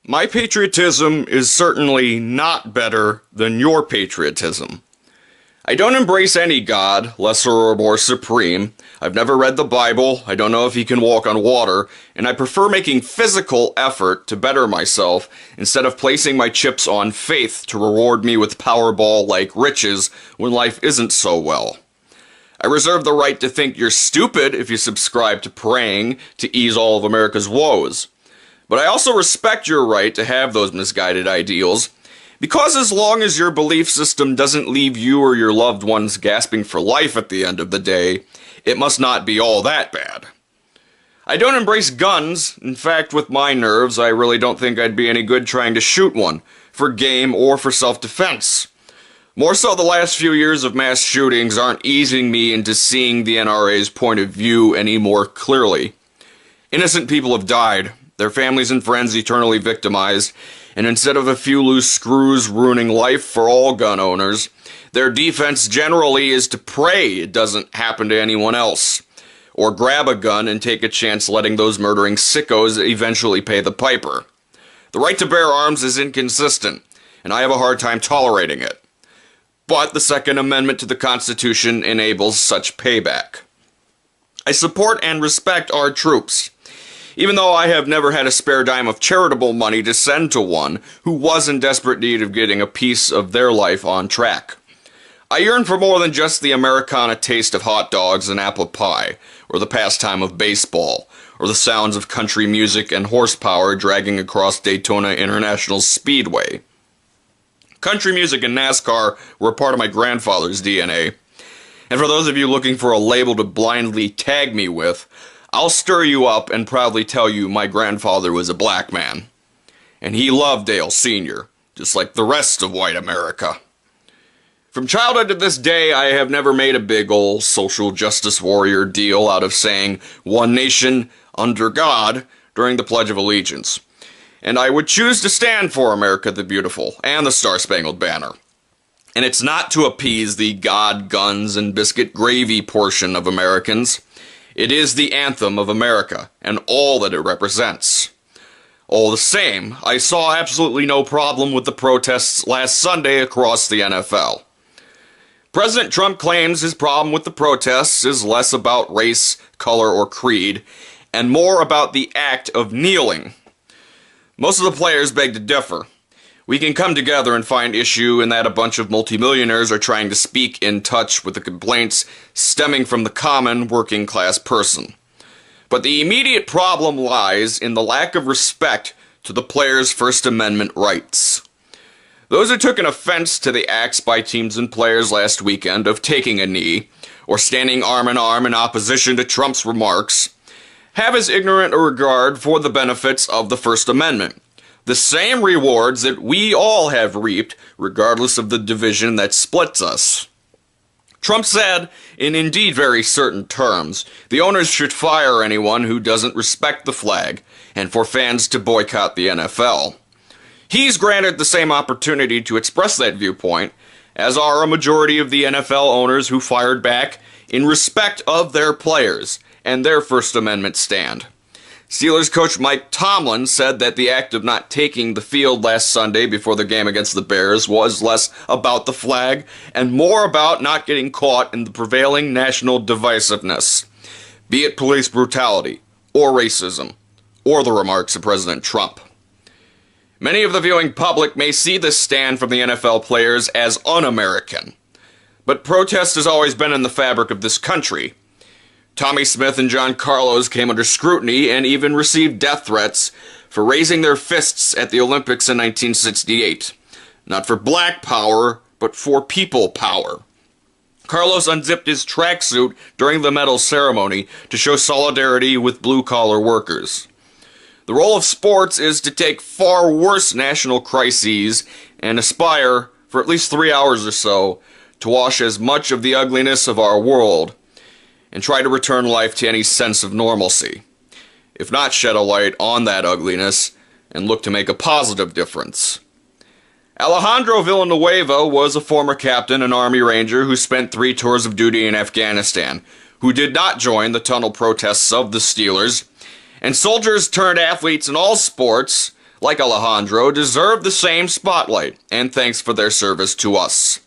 My patriotism is certainly not better than your patriotism. I don't embrace any god, lesser or more supreme. I've never read the Bible, I don't know if he can walk on water, and I prefer making physical effort to better myself instead of placing my chips on faith to reward me with Powerball-like riches when life isn't so well. I reserve the right to think you're stupid if you subscribe to praying to ease all of America's woes. But I also respect your right to have those misguided ideals, because as long as your belief system doesn't leave you or your loved ones gasping for life at the end of the day, it must not be all that bad. I don't embrace guns. In fact, with my nerves, I really don't think I'd be any good trying to shoot one, for game or for self-defense. More so, the last few years of mass shootings aren't easing me into seeing the NRA's point of view any more clearly. Innocent people have died, their families and friends eternally victimized, and instead of a few loose screws ruining life for all gun owners, their defense generally is to pray it doesn't happen to anyone else, or grab a gun and take a chance letting those murdering sickos eventually pay the piper. The right to bear arms is inconsistent, and I have a hard time tolerating it. But the Second Amendment to the Constitution enables such payback. I support and respect our troops, even though I have never had a spare dime of charitable money to send to one who was in desperate need of getting a piece of their life on track. I yearn for more than just the Americana taste of hot dogs and apple pie, or the pastime of baseball, or the sounds of country music and horsepower dragging across Daytona International Speedway. Country music and NASCAR were a part of my grandfather's DNA, and for those of you looking for a label to blindly tag me with, I'll stir you up and proudly tell you my grandfather was a black man. And he loved Dale Sr., just like the rest of white America. From childhood to this day, I have never made a big ol' social justice warrior deal out of saying, "One nation, under God," during the Pledge of Allegiance. And I would choose to stand for America the Beautiful and the Star-Spangled Banner. And it's not to appease the God, guns, and biscuit gravy portion of Americans. It is the anthem of America, and all that it represents. All the same, I saw absolutely no problem with the protests last Sunday across the NFL. President Trump claims his problem with the protests is less about race, color, or creed, and more about the act of kneeling. Most of the players beg to differ. We can come together and find issue in that a bunch of multimillionaires are trying to speak in touch with the complaints stemming from the common working class person. But the immediate problem lies in the lack of respect to the players' First Amendment rights. Those who took an offense to the acts by teams and players last weekend of taking a knee, or standing arm in arm in opposition to Trump's remarks, have as ignorant a regard for the benefits of the First Amendment. The same rewards that we all have reaped, regardless of the division that splits us. Trump said, in indeed very certain terms, the owners should fire anyone who doesn't respect the flag, and for fans to boycott the NFL. He's granted the same opportunity to express that viewpoint, as are a majority of the NFL owners who fired back in respect of their players and their First Amendment stand. Steelers coach Mike Tomlin said that the act of not taking the field last Sunday before the game against the Bears was less about the flag and more about not getting caught in the prevailing national divisiveness, be it police brutality, or racism, or the remarks of President Trump. Many of the viewing public may see this stand from the NFL players as un-American, but protest has always been in the fabric of this country. Tommy Smith and John Carlos came under scrutiny and even received death threats for raising their fists at the Olympics in 1968. Not for black power, but for people power. Carlos unzipped his tracksuit during the medal ceremony to show solidarity with blue-collar workers. The role of sports is to take far worse national crises and aspire, for at least 3 hours or so, to wash as much of the ugliness of our world and try to return life to any sense of normalcy, if not shed a light on that ugliness and look to make a positive difference. Alejandro Villanueva was a former captain and Army Ranger who spent 3 tours of duty in Afghanistan, who did not join the tunnel protests of the Steelers, and soldiers turned athletes in all sports, like Alejandro, deserve the same spotlight, and thanks for their service to us.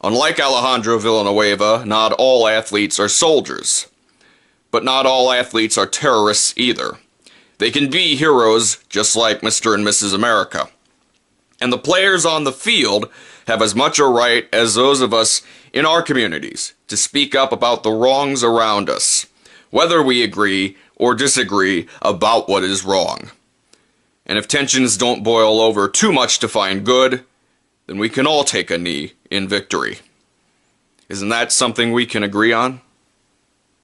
Unlike Alejandro Villanueva, not all athletes are soldiers. But not all athletes are terrorists either. They can be heroes just like Mr. and Mrs. America. And the players on the field have as much a right as those of us in our communities to speak up about the wrongs around us, whether we agree or disagree about what is wrong. And if tensions don't boil over too much to find good, then we can all take a knee in victory. Isn't that something we can agree on?